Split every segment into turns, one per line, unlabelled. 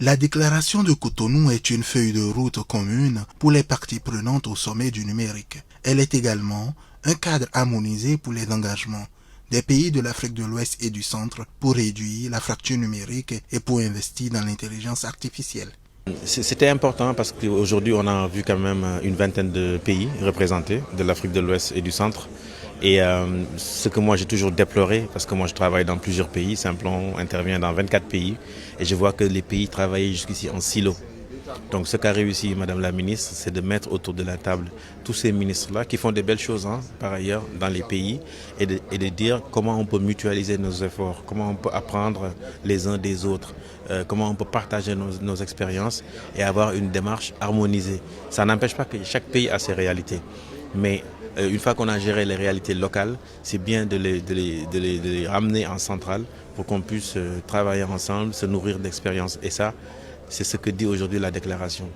La déclaration de Cotonou est une feuille de route commune pour les parties prenantes au sommet du numérique. Elle est également un cadre harmonisé pour les engagements des pays de l'Afrique de l'Ouest et du Centre pour réduire la fracture numérique et pour investir dans l'intelligence artificielle.
C'était important parce qu'aujourd'hui on a vu quand même une vingtaine de pays représentés de l'Afrique de l'Ouest et du Centre. Et ce que moi j'ai toujours déploré, parce que moi je travaille dans plusieurs pays, Simplon intervient dans 24 pays, et je vois que les pays travaillent jusqu'ici en silo. Donc ce qu'a réussi Madame la ministre, c'est de mettre autour de la table tous ces ministres-là qui font des belles choses par ailleurs dans les pays et de dire comment on peut mutualiser nos efforts, comment on peut apprendre les uns des autres, comment on peut partager nos expériences et avoir une démarche harmonisée. Ça n'empêche pas que chaque pays a ses réalités, mais une fois qu'on a géré les réalités locales, c'est bien de les ramener en centrale pour qu'on puisse travailler ensemble, se nourrir d'expériences. Et ça, c'est ce que dit aujourd'hui la déclaration.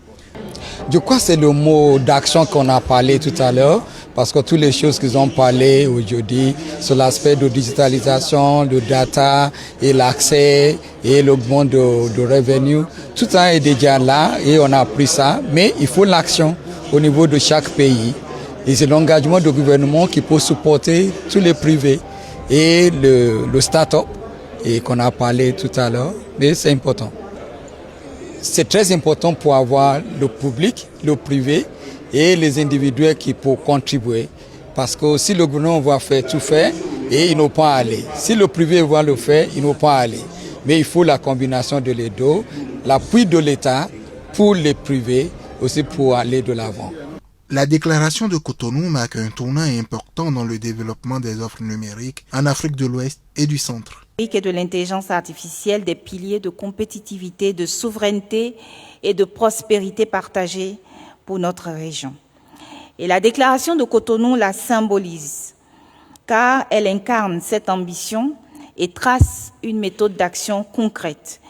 Je crois que c'est le mot d'action qu'on a parlé tout à l'heure, parce que toutes les choses qu'ils ont parlé aujourd'hui sur l'aspect de digitalisation, de data et l'accès et l'augment de revenus, tout ça est déjà là et on a pris ça, mais il faut l'action au niveau de chaque pays. Et c'est l'engagement du gouvernement qui peut supporter tous les privés et le start-up et qu'on a parlé tout à l'heure, mais c'est important. C'est très important pour avoir le public, le privé et les individus qui peuvent contribuer. Parce que si le gouvernement va faire tout faire, et ils n'ont pas à aller. Si le privé va le faire, ils n'ont pas à aller. Mais il faut la combinaison de les deux, l'appui de l'État pour les privés, aussi pour aller de l'avant.
La déclaration de Cotonou marque un tournant important dans le développement des offres numériques en Afrique de l'Ouest et du Centre.
Et de l'intelligence artificielle, des piliers de compétitivité, de souveraineté et de prospérité partagée pour notre région. Et la déclaration de Cotonou la symbolise, car elle incarne cette ambition et trace une méthode d'action concrète.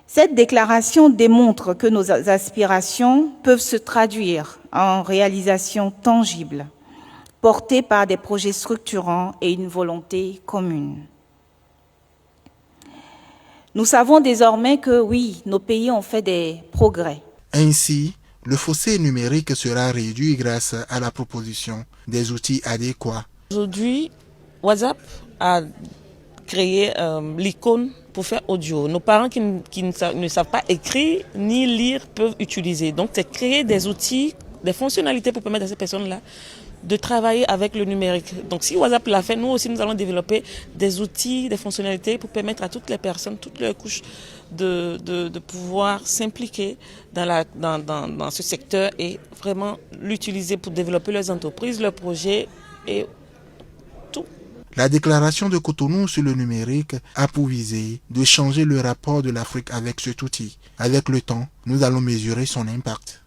Cette déclaration démontre que nos aspirations peuvent se traduire en réalisations tangibles, portées par des projets structurants et une volonté commune. Nous savons désormais que oui, nos pays ont fait des progrès.
Ainsi, le fossé numérique sera réduit grâce à la proposition des outils adéquats.
Aujourd'hui, WhatsApp a créé l'icône pour faire audio. Nos parents qui ne savent pas écrire ni lire peuvent utiliser. Donc, c'est créer des outils, des fonctionnalités pour permettre à ces personnes-là de travailler avec le numérique. Donc si WhatsApp l'a fait, nous aussi nous allons développer des outils, des fonctionnalités pour permettre à toutes les personnes, toutes les couches de pouvoir s'impliquer dans ce secteur et vraiment l'utiliser pour développer leurs entreprises, leurs projets et tout.
La déclaration de Cotonou sur le numérique a pour visée de changer le rapport de l'Afrique avec cet outil. Avec le temps, nous allons mesurer son impact.